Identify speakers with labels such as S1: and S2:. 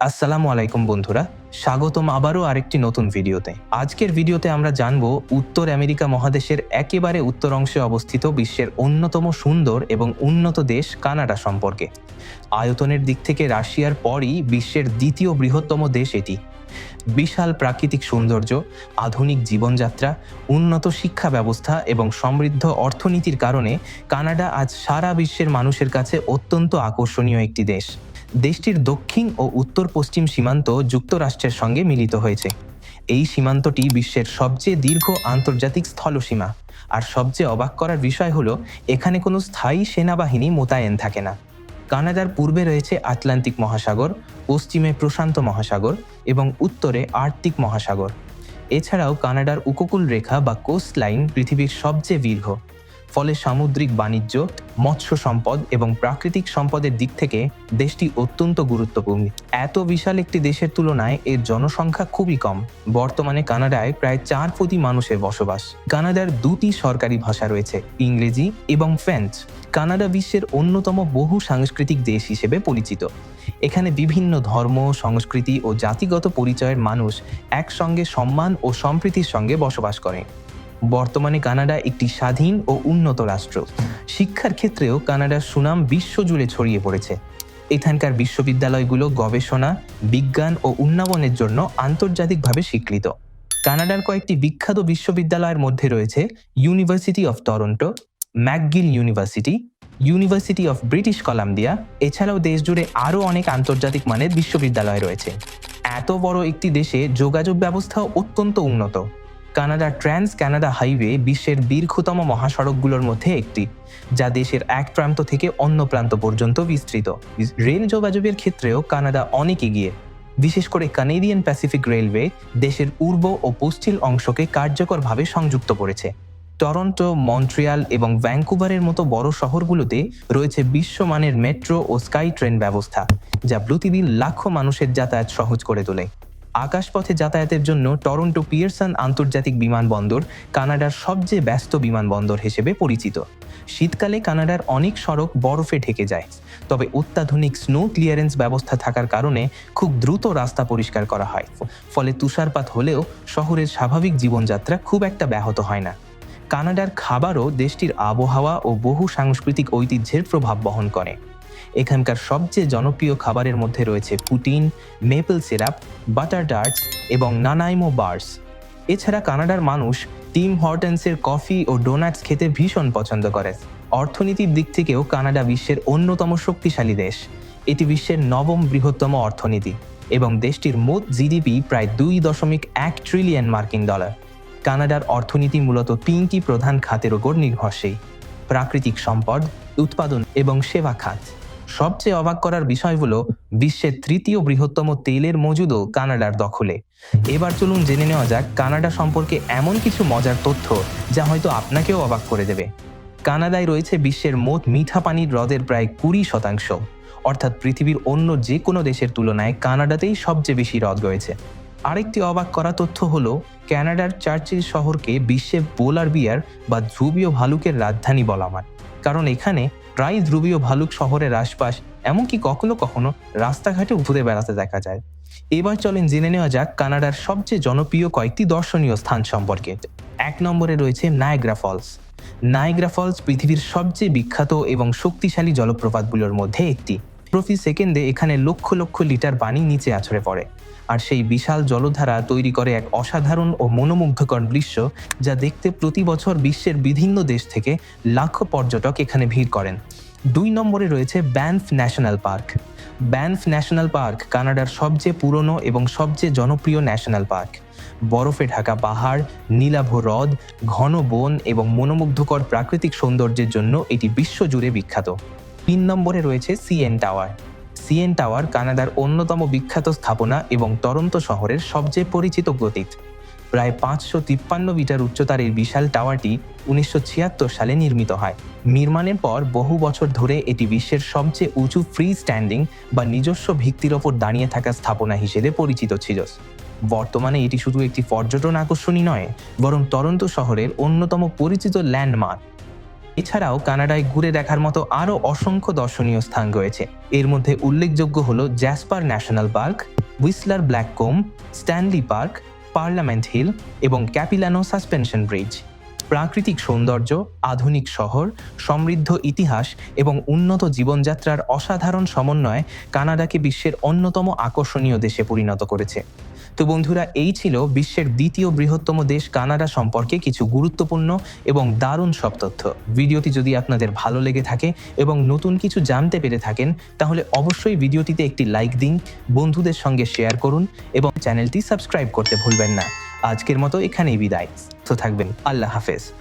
S1: আসসালামু আলাইকুম বন্ধুরা, স্বাগতম আবারও আরেকটি নতুন ভিডিওতে। আজকের ভিডিওতে আমরা জানব উত্তর আমেরিকা মহাদেশের একেবারে উত্তর অংশে অবস্থিত বিশ্বের অন্যতম সুন্দর এবং উন্নত দেশ কানাডা সম্পর্কে। আয়তনের দিক থেকে রাশিয়ার পরই বিশ্বের দ্বিতীয় বৃহত্তম দেশ এটি। বিশাল প্রাকৃতিক সৌন্দর্য, আধুনিক জীবনযাত্রা, উন্নত শিক্ষা ব্যবস্থা এবং সমৃদ্ধ অর্থনীতির কারণে কানাডা আজ সারা বিশ্বের মানুষের কাছে অত্যন্ত আকর্ষণীয় একটি দেশ। দেশটির দক্ষিণ ও উত্তর পশ্চিম সীমান্ত যুক্তরাষ্ট্রের সঙ্গে মিলিত হয়েছে। এই সীমান্তটি বিশ্বের সবচেয়ে দীর্ঘ আন্তর্জাতিক স্থলসীমা। আর সবচেয়ে অবাক করার বিষয় হলো, এখানে কোনো স্থায়ী সেনাবাহিনী মোতায়েন থাকে না। কানাডার পূর্বে রয়েছে আটলান্টিক মহাসাগর, পশ্চিমে প্রশান্ত মহাসাগর এবং উত্তরে আর্কটিক মহাসাগর। এছাড়াও কানাডার উপকূল রেখা বা কোস্ট লাইন পৃথিবীর সবচেয়ে দীর্ঘ। ফলে সামুদ্রিক বাণিজ্য, মৎস্য সম্পদ এবং প্রাকৃতিক সম্পদের দিক থেকে দেশটি অত্যন্ত গুরুত্বপূর্ণ। এত বিশাল একটি দেশের তুলনায় এর জনসংখ্যা খুবই কম। বর্তমানে কানাডায় প্রায় 4 কোটি মানুষের বসবাস। কানাডার দুটি সরকারি ভাষা রয়েছে, ইংরেজি এবং ফ্রেঞ্চ। কানাডা বিশ্বের অন্যতম বহু সাংস্কৃতিক দেশ হিসেবে পরিচিত। এখানে বিভিন্ন ধর্ম, সংস্কৃতি ও জাতিগত পরিচয়ের মানুষ একসঙ্গে সম্মান ও সম্প্রীতির সঙ্গে বসবাস করে। বর্তমানে কানাডা একটি স্বাধীন ও উন্নত রাষ্ট্র। শিক্ষার ক্ষেত্রেও কানাডার সুনাম বিশ্বজুড়ে ছড়িয়ে পড়েছে। এখানকার বিশ্ববিদ্যালয়গুলো গবেষণা, বিজ্ঞান ও উন্নয়নের জন্য আন্তর্জাতিকভাবে স্বীকৃত। কানাডার কয়েকটি বিখ্যাত বিশ্ববিদ্যালয়ের মধ্যে রয়েছে university of Toronto, McGill university, university of British Columbia. এছাড়াও দেশজুড়ে আরও অনেক আন্তর্জাতিক মানের বিশ্ববিদ্যালয় রয়েছে। এত বড় একটি দেশে যোগাযোগ ব্যবস্থাও অত্যন্ত উন্নত। কানাডার ট্রান্স কানাডা হাইওয়ে বিশ্বের দীর্ঘতম মহাসড়কগুলোর মধ্যে একটি, যা দেশের এক প্রান্ত থেকে অন্য প্রান্ত পর্যন্ত বিস্তৃত। রেল যোগাযোগের ক্ষেত্রেও কানাডা অনেক এগিয়ে। বিশেষ করে কানাডিয়ান প্যাসিফিক রেলওয়ে দেশের পূর্ব ও পশ্চিম অংশকে কার্যকরভাবে সংযুক্ত করেছে। টরন্টো, মন্ট্রিয়াল এবং ভ্যাঙ্কুভারের মতো বড় শহরগুলোতে রয়েছে বিশ্বমানের মেট্রো ও স্কাই ট্রেন ব্যবস্থা, যা প্রতিদিন লাখো মানুষের যাতায়াত সহজ করে তোলে। আকাশপথে যাতায়াতের জন্য টরন্টো পিয়ারসন আন্তর্জাতিক বিমানবন্দর কানাডার সবচেয়ে ব্যস্ত বিমানবন্দর হিসেবে পরিচিত। শীতকালে কানাডার অনেক সড়ক বরফে ঢেকে যায়, তবে অত্যাধুনিক স্নো ক্লিয়ারেন্স ব্যবস্থা থাকার কারণে খুব দ্রুত রাস্তা পরিষ্কার করা হয়। ফলে তুষারপাত হলেও শহরের স্বাভাবিক জীবনযাত্রা খুব একটা ব্যাহত হয় না। কানাডার খাবারও দেশটির আবহাওয়া ও বহু সাংস্কৃতিক ঐতিহ্যের প্রভাব বহন করে। এখানকার সবচেয়ে জনপ্রিয় খাবারের মধ্যে রয়েছে Putin, maple syrup, butter tarts এবং নানাইমো বার্স। এছাড়া কানাডার মানুষ টিম হর্টনসের কফি ও ডোনাটস খেতে ভীষণ পছন্দ করে। অর্থনীতির দিক থেকেও কানাডা বিশ্বের অন্যতম শক্তিশালী দেশ। এটি বিশ্বের 9ম বৃহত্তম অর্থনীতি এবং দেশটির মোট জিডিপি প্রায় 2.1 ট্রিলিয়ন মার্কিন ডলার। কানাডার অর্থনীতি মূলত 3টি প্রধান খাতের ওপর নির্ভরশীল: প্রাকৃতিক সম্পদ, উৎপাদন এবং সেবা খাত। সবচেয়ে অবাক করার বিষয় হলো, বিশ্বের 3য় বৃহত্তম তেলের মজুদও কানাডার দখলে। এবার চলুন জেনে নেওয়া যাক কানাডা সম্পর্কে এমন কিছু মজার তথ্য যা হয়তো আপনাকেও অবাক করে দেবে। কানাডায় রয়েছে বিশ্বের মোট মিঠা পানির হ্রদের প্রায় 20%, অর্থাৎ পৃথিবীর অন্য যে কোনো দেশের তুলনায় কানাডাতেই সবচেয়ে বেশি হ্রদ রয়েছে। আরেকটি অবাক করা তথ্য হলো, কানাডার চার্চিল শহরকে বিশ্বে পোলার বিয়ার বা ধ্রুবীয় ভালুকের রাজধানী বলা হয়, কারণ এখানে প্রায় ধ্রুবীয় ভালুক শহরের আশপাশ, এমনকি কখনো কখনো রাস্তাঘাটে ঘুরে বেড়াতে দেখা যায়। এবার চলেন জেনে নেওয়া যাক কানাডার সবচেয়ে জনপ্রিয় কয়েকটি দর্শনীয় স্থান সম্পর্কে। 1 নম্বরে রয়েছে নায়াগ্রা ফলস। নায়াগ্রা ফলস পৃথিবীর সবচেয়ে বিখ্যাত এবং শক্তিশালী জলপ্রপাতগুলোর মধ্যে একটি। প্রতি সেকেন্ডে এখানে লক্ষ লক্ষ লিটার পানি নিচে আছড়ে পড়ে, আর সেই বিশাল জলধারা তৈরি করে এক অসাধারণ ও মনোমুগ্ধকর দৃশ্য, যা দেখতে প্রতি বছর বিশ্বের বিভিন্ন দেশ থেকে লাখো পর্যটক এখানে ভিড় করেন। 2 নম্বরে রয়েছে Banff national park. Banff national park কানাডার সবচেয়ে পুরনো এবং সবচেয়ে জনপ্রিয় ন্যাশনাল পার্ক। বরফে ঢাকা পাহাড়, নীলাভ হ্রদ, ঘন বন এবং মনোমুগ্ধকর প্রাকৃতিক সৌন্দর্যের জন্য এটি বিশ্বজুড়ে বিখ্যাত। 3 নম্বরে রয়েছে সিএন টাওয়ার। সিএন টাওয়ার কানাডার অন্যতম বিখ্যাত স্থাপনা এবং টরন্টো শহরের সবচেয়ে পরিচিত প্রতীক। প্রায় 553 মিটার উচ্চতার এই বিশাল টাওয়ারটি 1976 সালে নির্মিত হয়। নির্মাণের পর বহু বছর ধরে এটি বিশ্বের সবচেয়ে উঁচু ফ্রি স্ট্যান্ডিং বা নিজস্ব ভিত্তির ওপর দাঁড়িয়ে থাকা স্থাপনা হিসেবে পরিচিত ছিল। বর্তমানে এটি শুধু একটি পর্যটন আকর্ষণই নয়, বরং টরন্টো শহরের অন্যতম পরিচিত ল্যান্ডমার্ক। এছাড়াও কানাডায় ঘুরে দেখার মতো আরও অসংখ্য দর্শনীয় স্থান রয়েছে। এর মধ্যে উল্লেখযোগ্য হল Jasper National Park, Whistler Blackcomb, Stanley Park, Parliament Hill এবং ক্যাপিলানো সাসপেনশন ব্রিজ। প্রাকৃতিক সৌন্দর্য, আধুনিক শহর, সমৃদ্ধ ইতিহাস এবং উন্নত জীবনযাত্রার অসাধারণ সমন্বয় কানাডাকে বিশ্বের অন্যতম আকর্ষণীয় দেশে পরিণত করেছে। তো বন্ধুরা, এই ছিল বিশ্বের দ্বিতীয় বৃহত্তম দেশ কানাডা সম্পর্কে কিছু গুরুত্বপূর্ণ এবং দারুণ সব তথ্য। ভিডিওটি যদি আপনাদের ভালো লেগে থাকে এবং নতুন কিছু জানতে পেরে থাকেন, তাহলে অবশ্যই ভিডিওটিতে একটি লাইক দিন, বন্ধুদের সঙ্গে শেয়ার করুন এবং চ্যানেলটি সাবস্ক্রাইব করতে ভুলবেন না। আজকের মতো এখানেই বিদায়। তো থাকবেন। আল্লাহ হাফেজ।